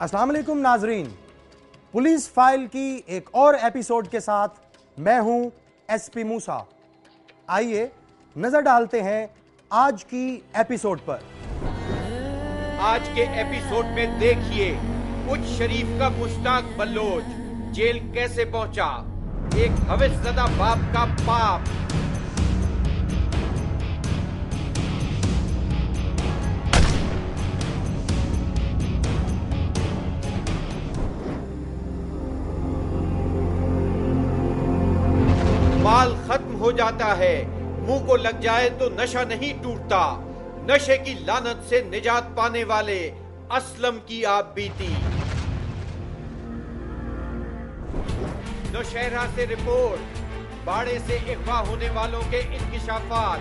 अस्सलाम वालेकुम नाजरीन, पुलिस फाइल की एक और एपिसोड के साथ मैं हूं एसपी मूसा। आइए नजर डालते हैं आज की एपिसोड पर। आज के एपिसोड में देखिए उच्च शरीफ का मुश्ताक बलोच जेल कैसे पहुंचा, एक हवसज़दा बाप का पाप। माल खत्म हो जाता है, मुंह को लग जाए तो नशा नहीं टूटता। नशे की लानत से निजात पाने वाले असलम की आप बीती। नौशहरा से रिपोर्ट, बाड़े से अगवा होने वालों के इंकिशाफात।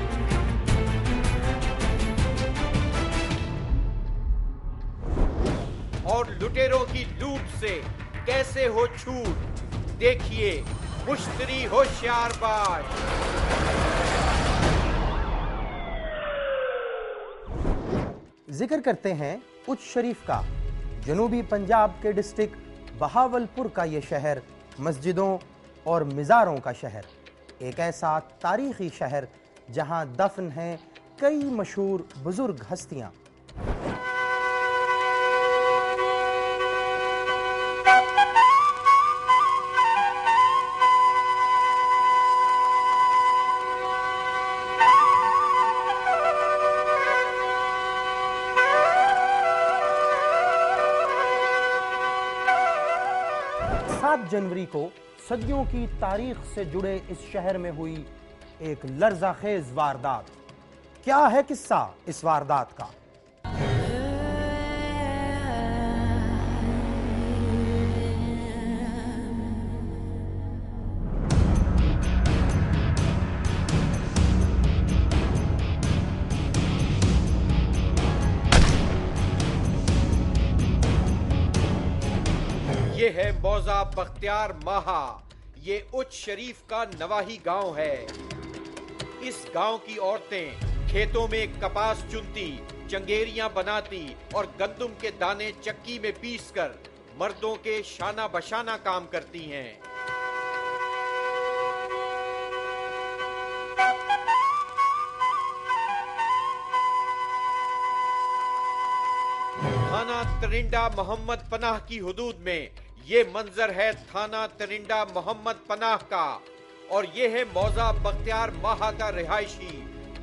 और लुटेरों की लूट से कैसे हो छूट, देखिए मुश्तरी होशियारबाज। जिक्र करते हैं उच्च शरीफ का। जनूबी पंजाब के डिस्ट्रिक्ट बहावलपुर का यह शहर मस्जिदों और मिज़ारों का शहर, एक ऐसा तारीखी शहर जहां दफन हैं कई मशहूर बुजुर्ग हस्तियां। जनवरी को सदियों की तारीख से जुड़े इस शहर में हुई एक लर्ज़ाखेज वारदात। क्या है किस्सा इस वारदात का? ये है मौजा बख्तियार माहा। ये उच्च शरीफ का नवाही गांव है। इस गांव की औरतें खेतों में कपास चुनती, चंगेरियां बनाती और गंदुम के दाने चक्की में पीसकर मर्दों के शाना बशाना काम करती हैं। थाना तरिंडा मोहम्मद पनाह की हुदूद में ये मंजर है थाना तरिंडा मोहम्मद पनाह का। और ये है मौजा बख्तियार माहा का रिहायशी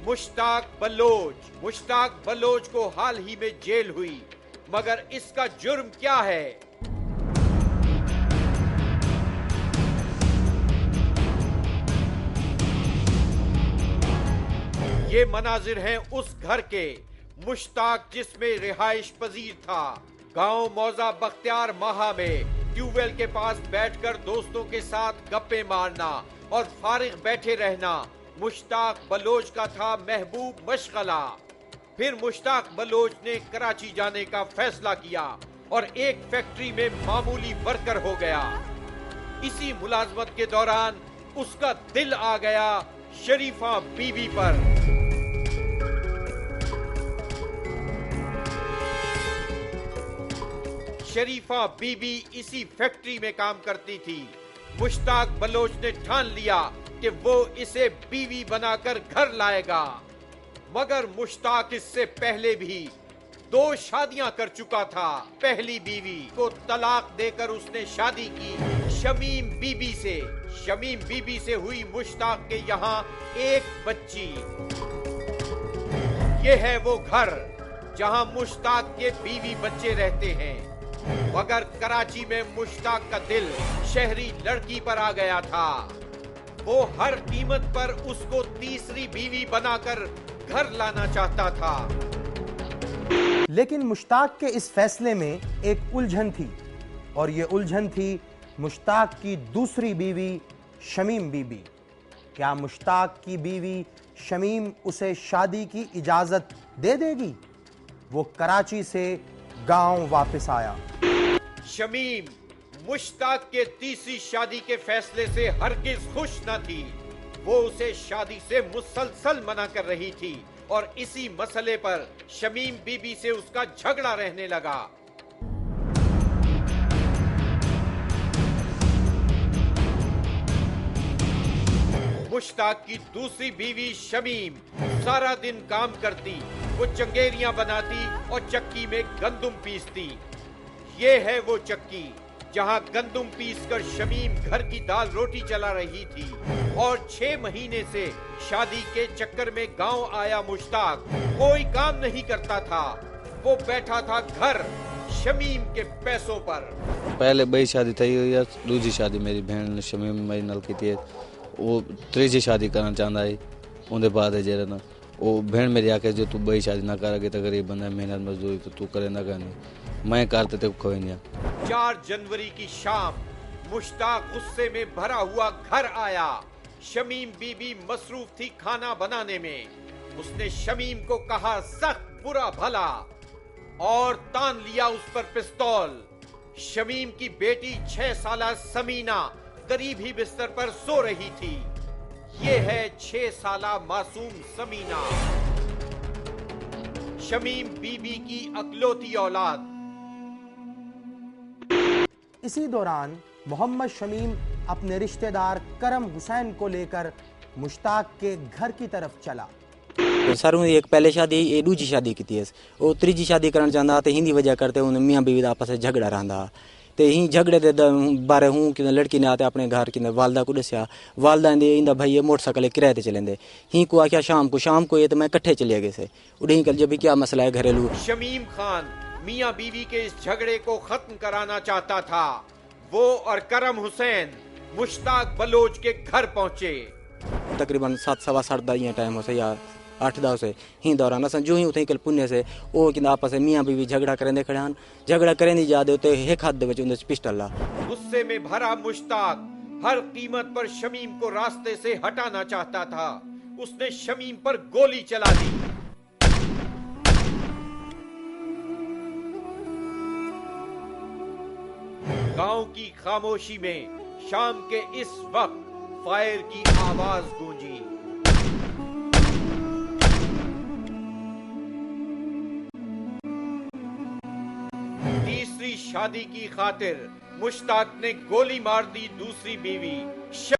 मुश्ताक बलोच। मुश्ताक बलोच को हाल ही में जेल हुई, मगर इसका जुर्म क्या है? ये मनाजिर हैं उस घर के, मुश्ताक जिसमें रिहाइश पजीर था। गांव मौजा बख्तियार माहा में ट्यूबवेल के पास बैठकर दोस्तों के साथ गप्पे मारना और फारिग बैठे रहना मुश्ताक बलोच का था महबूब मशगला। फिर मुश्ताक बलोच ने कराची जाने का फैसला किया और एक फैक्ट्री में मामूली वर्कर हो गया। इसी मुलाजमत के दौरान उसका दिल आ गया शरीफा बीबी पर। शरीफा बीबी इसी फैक्ट्री में काम करती थी। मुश्ताक बलोच ने ठान लिया कि वो इसे बीवी बनाकर घर लाएगा, मगर मुश्ताक इससे पहले भी 2 शादियां कर चुका था। पहली बीवी को तलाक देकर उसने शादी की शमीम बीबी से। शमीम बीबी से हुई मुश्ताक के यहाँ एक बच्ची। ये है वो घर जहां मुश्ताक के बीवी बच्चे रहते हैं। मगर कराची में मुश्ताक का दिल शहरी लड़की पर आ गया था। वो हर कीमत पर उसको तीसरी बीवी बनाकर घर लाना चाहता था। लेकिन मुश्ताक के इस फैसले में एक उलझन थी, और ये उलझन थी मुश्ताक की दूसरी बीवी शमीम बीबी। क्या मुश्ताक की बीवी शमीम उसे शादी की इजाजत दे देगी? वो कराची से गांव वापस आया। शमीम मुश्ताक के तीसरी शादी के फैसले से हरगिज खुश न थी। वो उसे शादी से मुसलसल मना कर रही थी और इसी मसले पर शमीम बीबी से उसका झगड़ा रहने लगा। मुश्ताक की दूसरी बीवी शमीम सारा दिन काम करती, वो चंगेरियां बनाती और चक्की में गंदुम पीसती। ये है वो चक्की जहां गंदुम पीसकर शमीम घर की दाल रोटी चला रही थी। और 6 महीने से शादी के चक्कर में गांव आया मुश्ताक कोई काम नहीं करता था, वो बैठा था घर शमीम के पैसों पर। पहले बई शादी थी हुई है, दूसरी शादी मेरी बहन शमीम मेरी नाल की थी, वो तीसरी शादी करना चाहता है। उनके बाद जेरा ना वो बहन मेरी आके जो तू बई शादी ना करेगी तो गरीब बंदा मेहनत मजदूरी तो तू करे ना करनी, मैं करते थे कोई नहीं। 4 जनवरी की शाम मुश्ताक गुस्से में भरा हुआ घर आया। शमीम बीबी मसरूफ थी खाना बनाने में। उसने शमीम को कहा सख्त बुरा भला और तान लिया उस पर पिस्तौल। शमीम की बेटी 6 साला समीना करीब ही बिस्तर पर सो रही थी। ये है 6 साला मासूम समीना, शमीम बीबी की अकलौती औलाद। इसी दौरान मोहम्मद शमीम अपने रिश्तेदार करम हुसैन को लेकर मुश्ताक के घर की तरफ चला। सर एक पहले शादी ये दूसरी शादी की थी, वो तीसरी शादी करना चाहता तो हिंदी वजह करते उन्हें मियाँ बीवी आपस में झगड़ा रहा। तो ही झगड़े के बारे हूँ कि लड़की ने आते अपने घर की वालदा को दसिया, वालदा ने इंदा भाई ये मोटरसाइकिल किराए चलेंदे ही को आख्या शाम को ये तो मैं कट्ठे चले गए से उड़ी कल जब भी क्या मसला है घरेलू। शमीम खान मियाँ बीवी के इस झगड़े को खत्म कराना चाहता था। वो और करम हुसैन मुश्ताक बलोच के घर पहुंचे। तकरीबन 7 सवा 7 ये टाइम हो से या 8-10 से ही दौरान अस जो ही उठे कल पुण्य से वो कि आपस में मियाँ बीवी झगड़ा करें खड़े हैं, झगड़ा करें नहीं जाते होते एक हाथ दे पिस्टल ला। गुस्से में भरा मुश्ताक हर कीमत पर शमीम को रास्ते से हटाना चाहता था। उसने शमीम पर गोली चला दी। गांव की खामोशी में शाम के इस वक्त फायर की आवाज गूंजी। तीसरी शादी की खातिर मुश्ताक ने गोली मार दी दूसरी बीवी